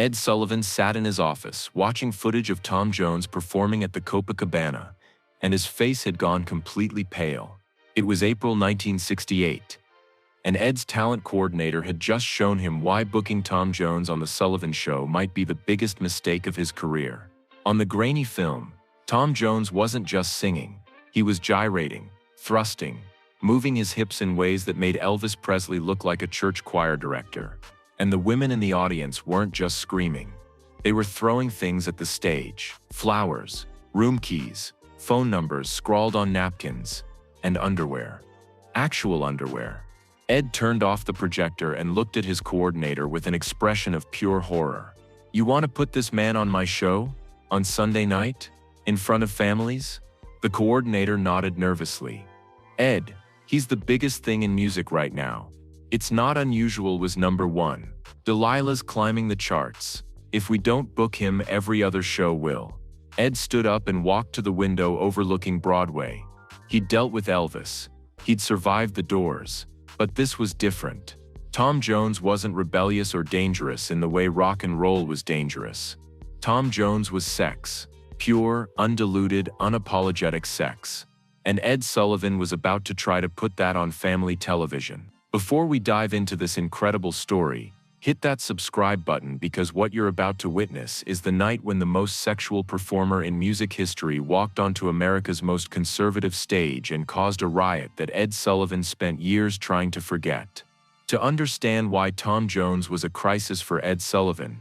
Ed Sullivan sat in his office, watching footage of Tom Jones performing at the Copacabana, and his face had gone completely pale. It was April 1968, and Ed's talent coordinator had just shown him why booking Tom Jones on The Sullivan Show might be the biggest mistake of his career. On the grainy film, Tom Jones wasn't just singing, he was gyrating, thrusting, moving his hips in ways that made Elvis Presley look like a church choir director. And the women in the audience weren't just screaming. They were throwing things at the stage: flowers, room keys, phone numbers scrawled on napkins, and underwear. Actual underwear. Ed turned off the projector and looked at his coordinator with an expression of pure horror. "You want to put this man on my show? On Sunday night? In front of families?" The coordinator nodded nervously. "Ed, he's the biggest thing in music right now. It's Not Unusual was #1. Delilah's climbing the charts. If we don't book him, every other show will." Ed stood up and walked to the window overlooking Broadway. He'd dealt with Elvis. He'd survived the Doors. But this was different. Tom Jones wasn't rebellious or dangerous in the way rock and roll was dangerous. Tom Jones was sex. Pure, undiluted, unapologetic sex. And Ed Sullivan was about to try to put that on family television. Before we dive into this incredible story, hit that subscribe button, because what you're about to witness is the night when the most sexual performer in music history walked onto America's most conservative stage and caused a riot that Ed Sullivan spent years trying to forget. To understand why Tom Jones was a crisis for Ed Sullivan,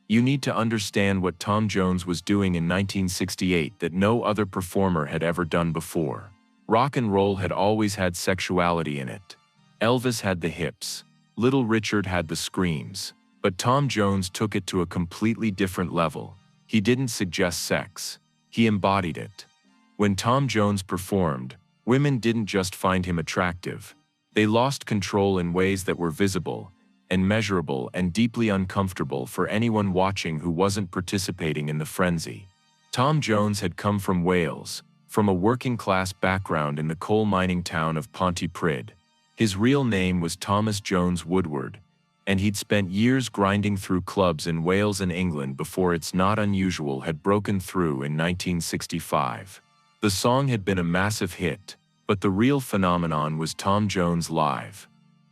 you need to understand what Tom Jones was doing in 1968 that no other performer had ever done before. Rock and roll had always had sexuality in it. Elvis had the hips. Little Richard had the screams. But Tom Jones took it to a completely different level. He didn't suggest sex. He embodied it. When Tom Jones performed, women didn't just find him attractive. They lost control in ways that were visible and measurable and deeply uncomfortable for anyone watching who wasn't participating in the frenzy. Tom Jones had come from Wales, from a working-class background in the coal mining town of Pontypridd. His real name was Thomas Jones Woodward, and he'd spent years grinding through clubs in Wales and England before It's Not Unusual had broken through in 1965. The song had been a massive hit, but the real phenomenon was Tom Jones live.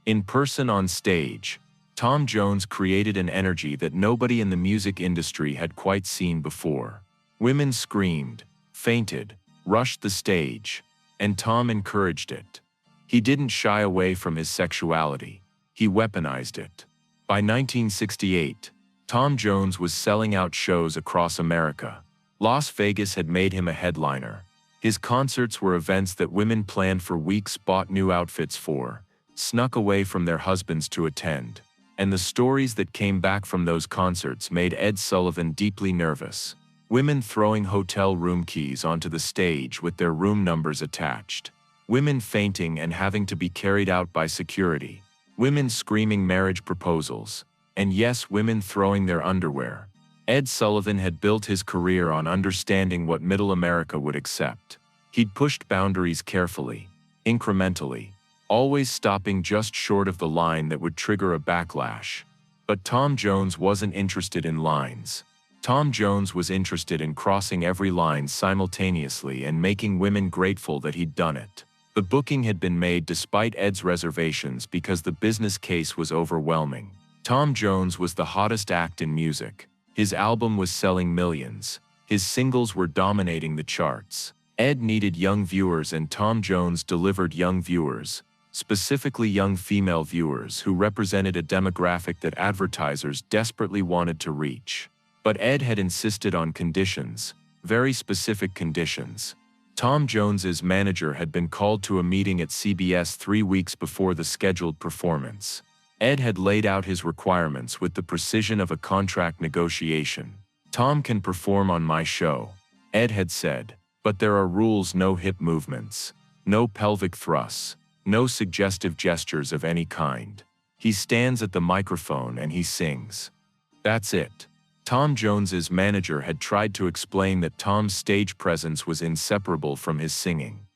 In person on stage, Tom Jones created an energy that nobody in the music industry had quite seen before. Women screamed, fainted, rushed the stage, and Tom encouraged it. He didn't shy away from his sexuality. He weaponized it. By 1968, Tom Jones was selling out shows across America. Las Vegas had made him a headliner. His concerts were events that women planned for weeks, bought new outfits for, snuck away from their husbands to attend. And the stories that came back from those concerts made Ed Sullivan deeply nervous. Women throwing hotel room keys onto the stage with their room numbers attached. Women fainting and having to be carried out by security. Women screaming marriage proposals. And yes, women throwing their underwear. Ed Sullivan had built his career on understanding what middle America would accept. He'd pushed boundaries carefully, incrementally, always stopping just short of the line that would trigger a backlash. But Tom Jones wasn't interested in lines. Tom Jones was interested in crossing every line simultaneously and making women grateful that he'd done it. The booking had been made despite Ed's reservations because the business case was overwhelming. Tom Jones was the hottest act in music. His album was selling millions. His singles were dominating the charts. Ed needed young viewers, and Tom Jones delivered young viewers, specifically young female viewers who represented a demographic that advertisers desperately wanted to reach. But Ed had insisted on conditions, very specific conditions. Tom Jones's manager had been called to a meeting at CBS 3 weeks before the scheduled performance. Ed had laid out his requirements with the precision of a contract negotiation. "Tom can perform on my show," Ed had said, "but there are rules: no hip movements, no pelvic thrusts, no suggestive gestures of any kind. He stands at the microphone and he sings. That's it." Tom Jones's manager had tried to explain that Tom's stage presence was inseparable from his singing.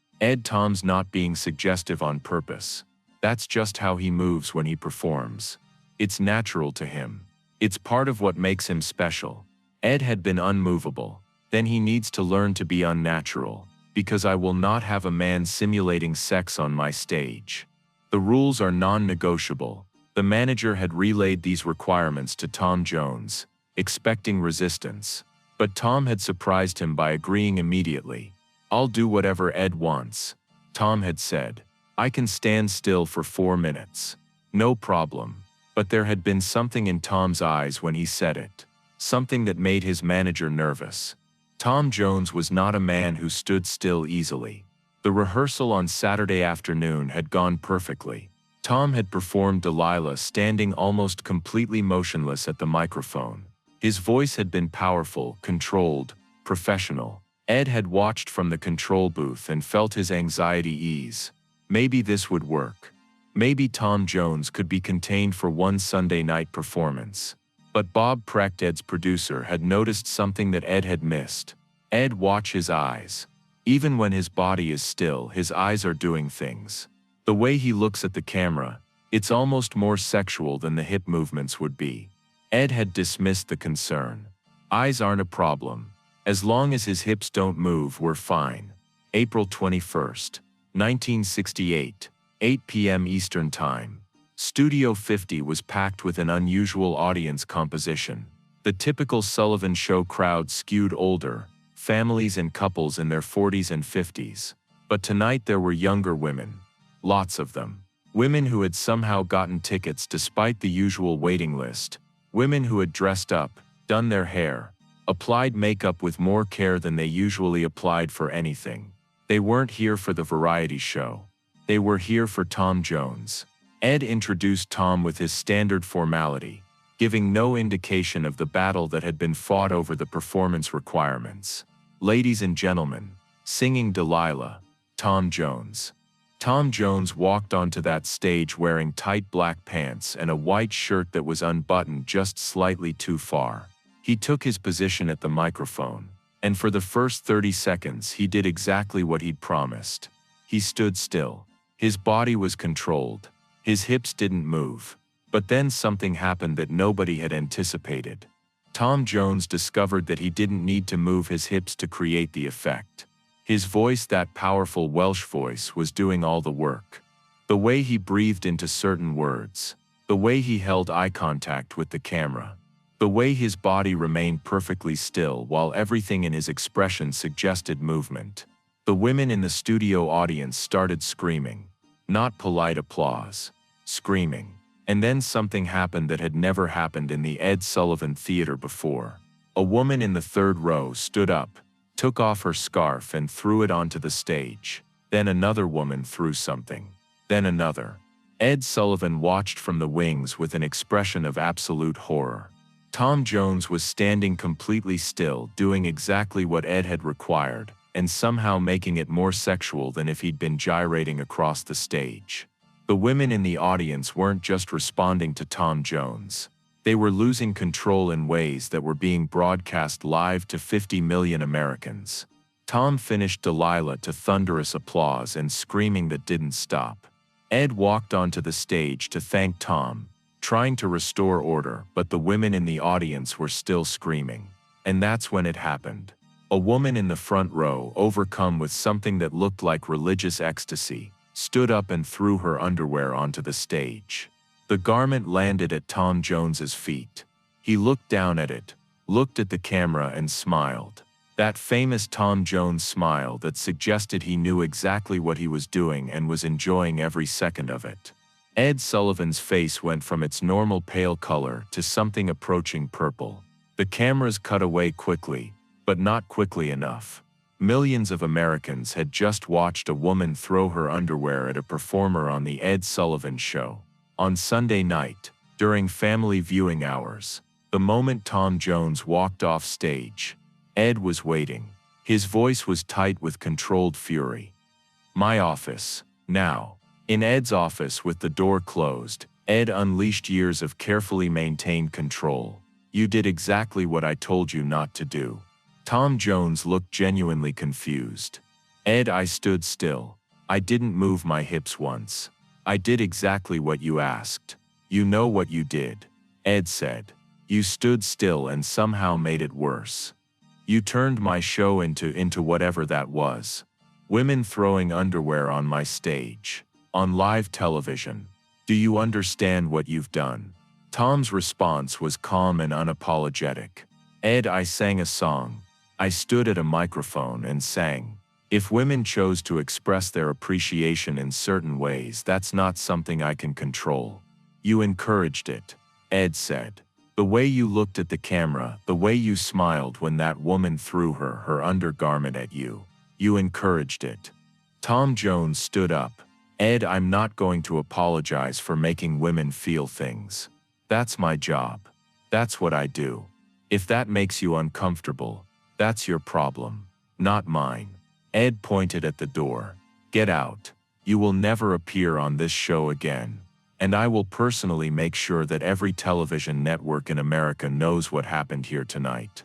"Tom's not being suggestive on purpose. That's just how he moves when he performs. It's natural to him. It's part of what makes him special. Ed had been unmovable. Then he needs to learn to be unnatural, because I will not have a man simulating sex on my stage. The rules are non-negotiable. The manager had relayed these requirements to Tom Jones, expecting resistance. But Tom had surprised him by agreeing immediately. "I'll do whatever Ed wants," Tom had said. "I can stand still for 4 minutes. No problem." But there had been something in Tom's eyes when he said it. Something that made his manager nervous. Tom Jones was not a man who stood still easily. The rehearsal on Saturday afternoon had gone perfectly. Tom had performed Delilah standing almost completely motionless at the microphone. His voice had been powerful, controlled, professional. Ed had watched from the control booth and felt his anxiety ease. Maybe this would work. Maybe Tom Jones could be contained for one Sunday night performance. But Bob Precht, Ed's producer, had noticed something that Ed had missed. Ed, watch his eyes. Even when his body is still, his eyes are doing things. The way he looks at the camera, it's almost more sexual than the hip movements would be. Ed had dismissed the concern. Eyes aren't a problem. As long as his hips don't move, we're fine. April 21st, 1968, 8 p.m. Eastern Time. Studio 50 was packed with an unusual audience composition. The typical Sullivan Show crowd skewed older, families and couples in their 40s and 50s. But tonight there were younger women. Lots of them. Women who had somehow gotten tickets despite the usual waiting list. Women who had dressed up, done their hair, applied makeup with more care than they usually applied for anything. They weren't here for the variety show. They were here for Tom Jones. Ed introduced Tom with his standard formality, giving no indication of the battle that had been fought over the performance requirements. "Ladies and gentlemen, singing Delilah, Tom Jones." Tom Jones walked onto that stage wearing tight black pants and a white shirt that was unbuttoned just slightly too far. He took his position at the microphone, and for the first 30 seconds he did exactly what he'd promised. He stood still. His body was controlled. His hips didn't move. But then something happened that nobody had anticipated. Tom Jones discovered that he didn't need to move his hips to create the effect. His voice, that powerful Welsh voice, was doing all the work. The way he breathed into certain words. The way he held eye contact with the camera. The way his body remained perfectly still while everything in his expression suggested movement. The women in the studio audience started screaming. Not polite applause. Screaming. And then something happened that had never happened in the Ed Sullivan Theater before. A woman in the third row stood up, took off her scarf and threw it onto the stage. Then another woman threw something. Then another. Ed Sullivan watched from the wings with an expression of absolute horror. Tom Jones was standing completely still, doing exactly what Ed had required, and somehow making it more sexual than if he'd been gyrating across the stage. The women in the audience weren't just responding to Tom Jones. They were losing control in ways that were being broadcast live to 50 million Americans. Tom finished Delilah to thunderous applause and screaming that didn't stop. Ed walked onto the stage to thank Tom, trying to restore order, but the women in the audience were still screaming. And that's when it happened. A woman in the front row, overcome with something that looked like religious ecstasy, stood up and threw her underwear onto the stage. The garment landed at Tom Jones's feet. He looked down at it, looked at the camera and smiled. That famous Tom Jones smile that suggested he knew exactly what he was doing and was enjoying every second of it. Ed Sullivan's face went from its normal pale color to something approaching purple. The cameras cut away quickly, but not quickly enough. Millions of Americans had just watched a woman throw her underwear at a performer on the Ed Sullivan Show. On Sunday night, during family viewing hours, the moment Tom Jones walked off stage, Ed was waiting. His voice was tight with controlled fury. "My office, now." In Ed's office with the door closed, Ed unleashed years of carefully maintained control. "You did exactly what I told you not to do." Tom Jones looked genuinely confused. "Ed, I stood still. I didn't move my hips once. I did exactly what you asked." "You know what you did," Ed said. You stood still and somehow made it worse. You turned my show into whatever that was. Women throwing underwear on my stage. On live television. Do you understand what you've done? Tom's response was calm and unapologetic. Ed, I sang a song. I stood at a microphone and sang. If women chose to express their appreciation in certain ways, that's not something I can control. You encouraged it, Ed said. The way you looked at the camera, the way you smiled when that woman threw her undergarment at you. You encouraged it. Tom Jones stood up. Ed, I'm not going to apologize for making women feel things. That's my job. That's what I do. If that makes you uncomfortable, that's your problem, not mine. Ed pointed at the door. Get out. You will never appear on this show again. And I will personally make sure that every television network in America knows what happened here tonight.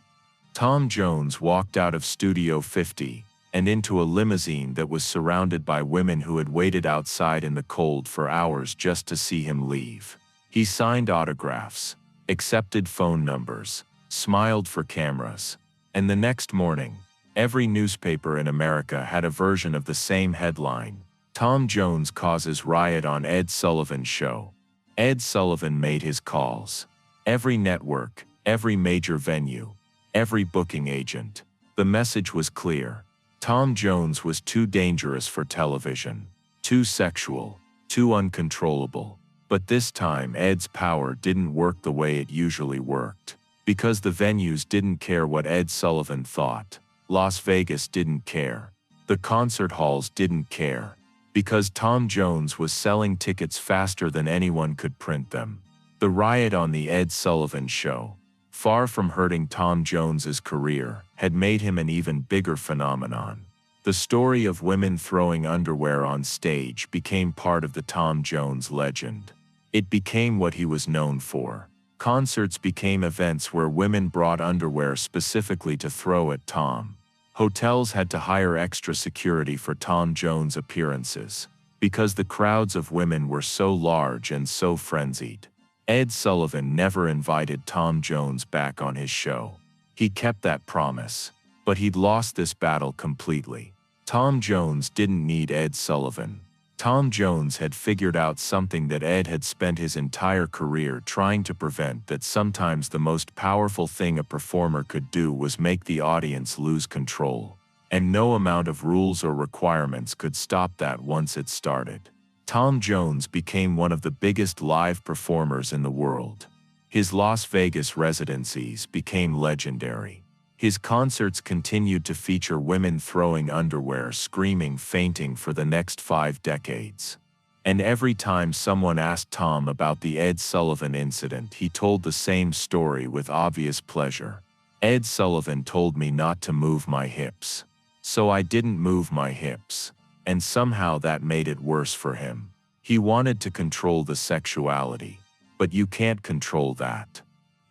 Tom Jones walked out of Studio 50 and into a limousine that was surrounded by women who had waited outside in the cold for hours just to see him leave. He signed autographs, accepted phone numbers, smiled for cameras, and the next morning, every newspaper in America had a version of the same headline: Tom Jones causes riot on Ed Sullivan's show. Ed Sullivan made his calls. Every network, every major venue, every booking agent. The message was clear. Tom Jones was too dangerous for television, too sexual, too uncontrollable. But this time Ed's power didn't work the way it usually worked. Because the venues didn't care what Ed Sullivan thought. Las Vegas didn't care. The concert halls didn't care. Because Tom Jones was selling tickets faster than anyone could print them. The riot on the Ed Sullivan Show, far from hurting Tom Jones's career, had made him an even bigger phenomenon. The story of women throwing underwear on stage became part of the Tom Jones legend. It became what he was known for. Concerts became events where women brought underwear specifically to throw at Tom. Hotels had to hire extra security for Tom Jones appearances, because the crowds of women were so large and so frenzied. Ed Sullivan never invited Tom Jones back on his show. He kept that promise, but he'd lost this battle completely. Tom Jones didn't need Ed Sullivan. Tom Jones had figured out something that Ed had spent his entire career trying to prevent, that sometimes the most powerful thing a performer could do was make the audience lose control. And no amount of rules or requirements could stop that once it started. Tom Jones became one of the biggest live performers in the world. His Las Vegas residencies became legendary. His concerts continued to feature women throwing underwear, screaming, fainting for the next 5 decades. And every time someone asked Tom about the Ed Sullivan incident, he told the same story with obvious pleasure. Ed Sullivan told me not to move my hips. So I didn't move my hips. And somehow that made it worse for him. He wanted to control the sexuality. But you can't control that.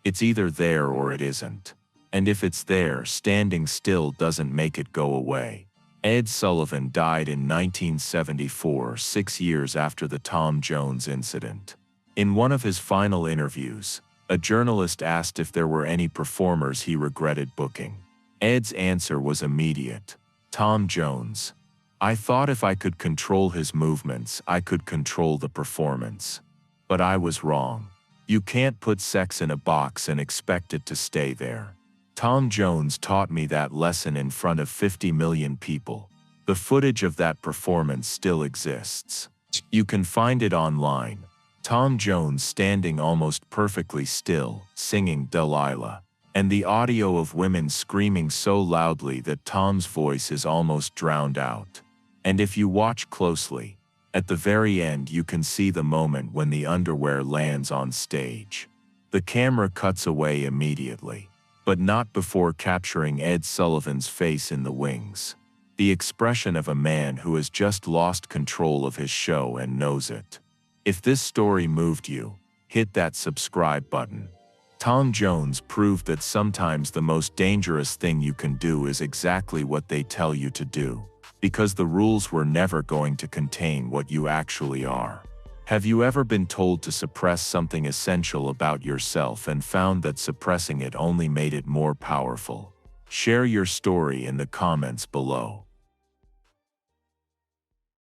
It's either there or it isn't. And if it's there, standing still doesn't make it go away. Ed Sullivan died in 1974, 6 years after the Tom Jones incident. In one of his final interviews, a journalist asked if there were any performers he regretted booking. Ed's answer was immediate. Tom Jones. I thought if I could control his movements, I could control the performance. But I was wrong. You can't put sex in a box and expect it to stay there. Tom Jones taught me that lesson in front of 50 million people. The footage of that performance still exists. You can find it online. Tom Jones standing almost perfectly still, singing Delilah, and the audio of women screaming so loudly that Tom's voice is almost drowned out. And if you watch closely, at the very end you can see the moment when the underwear lands on stage. The camera cuts away immediately. But not before capturing Ed Sullivan's face in the wings. The expression of a man who has just lost control of his show and knows it. If this story moved you, hit that subscribe button. Tom Jones proved that sometimes the most dangerous thing you can do is exactly what they tell you to do, because the rules were never going to contain what you actually are. Have you ever been told to suppress something essential about yourself and found that suppressing it only made it more powerful? Share your story in the comments below.